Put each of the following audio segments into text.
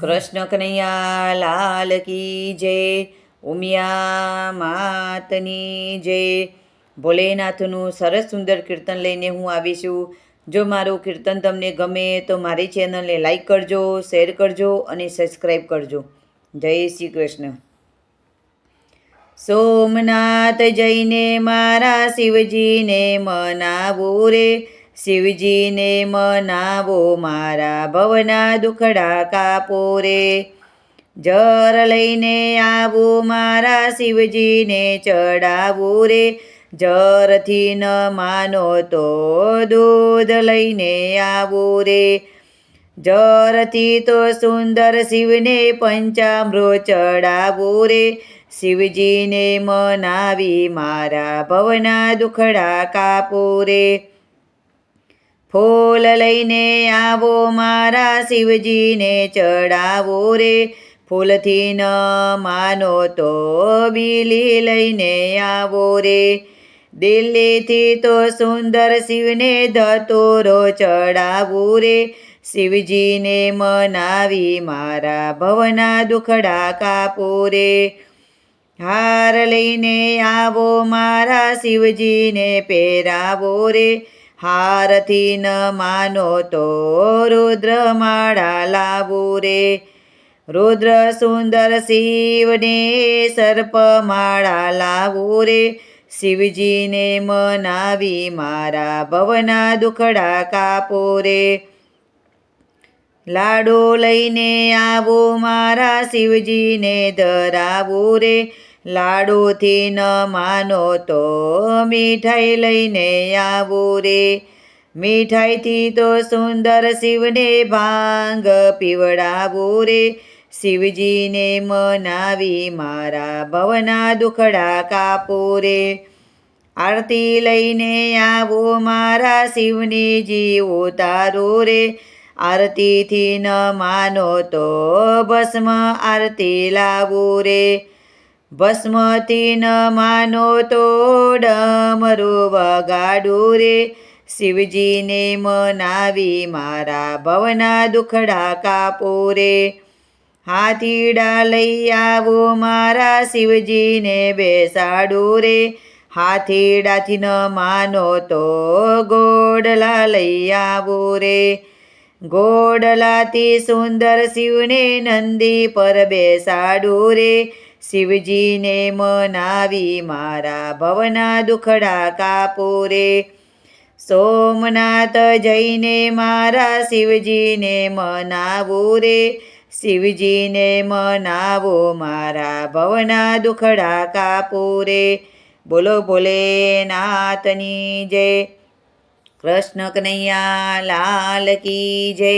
કૃષ્ણ કનૈયા લાલ કી જય, ઉમિયા માતની જય. ભોલેનાથનું સરસ સુંદર કીર્તન લઈને હું આવી છું. જો મારું કીર્તન તમને ગમે તો મારી ચેનલને લાઈક કરજો, શેર કરજો અને સબસ્ક્રાઈબ કરજો. જય શ્રી કૃષ્ણ. સોમનાથ જઈને મારા શિવજીને મનાવું રે, શિવજીને મનાવો મારા ભવના દુખડા કાપો રે. જર લઈને આવું મારા શિવજીને ચડાવું રે, જરથી ન માનો તો દૂધ લઈને આવું રે. જરથી તો સુંદર શિવને પંચામૃત ચડાવું રે, શિવજીને મનાવી મારા ભવના દુખડા કાપો રે. ફૂલ લઈને આવો મારા શિવજીને ચડાવો રે, ફૂલથી ન માનો તો બીલી લઈને આવો રે. દિલ્હીથી તો સુંદર શિવને ધતૂરો ચડાવું રે, શિવજીને મનાવી મારા ભવના દુખડા કાપો રે. હાર લઈને આવો મારા શિવજીને પહેરાવો રે, હારથી ન માનો તો રુદ્રમાળા લાવો રે. રુદ્ર સુંદર શિવને સર્પમાળા લાવો રે, શિવજીને મનાવી મારા ભવના દુખડા કાપો રે. લાડુ લઈને આવો મારા શિવજીને ધરાવો રે, લાડુથી ન માનો તો મીઠાઈ લઈને આવો રે. મીઠાઈથી તો સુંદર શિવને ભાંગ પીવડાવો રે, શિવજીને મનાવી મારા ભવના દુખડા કાપો રે. આરતી લઈને આવો મારા શિવની જીવ ઉતારો રે, આરતીથી ન માનો તો ભસ્મ આરતી લાવો રે. ભસ્મથી ન માનો તો ડમરું વગાડું રે, શિવજીને મનાવી મારા ભવના દુખડા કાપો રે. હાથીડા લઈ આવો મારા શિવજીને બેસાડું રે, હાથીડાથી ન માનો તો ઘોડલા લઈ આવો રે. ઘોડલાથી સુંદર શિવને નંદી પર બેસાડું રે, શિવજીને મનાવી મારા ભવના દુખડા કાપો રે. સોમનાથ જઈને મારા શિવજીને મનાવું રે, શિવજીને મનાવો મારા ભવના દુખડા કાપો રે. બોલો ભોલેનાથની જય. કૃષ્ણ કનૈયા લાલ કી જય,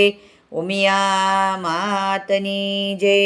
ઉમિયા માતની જય.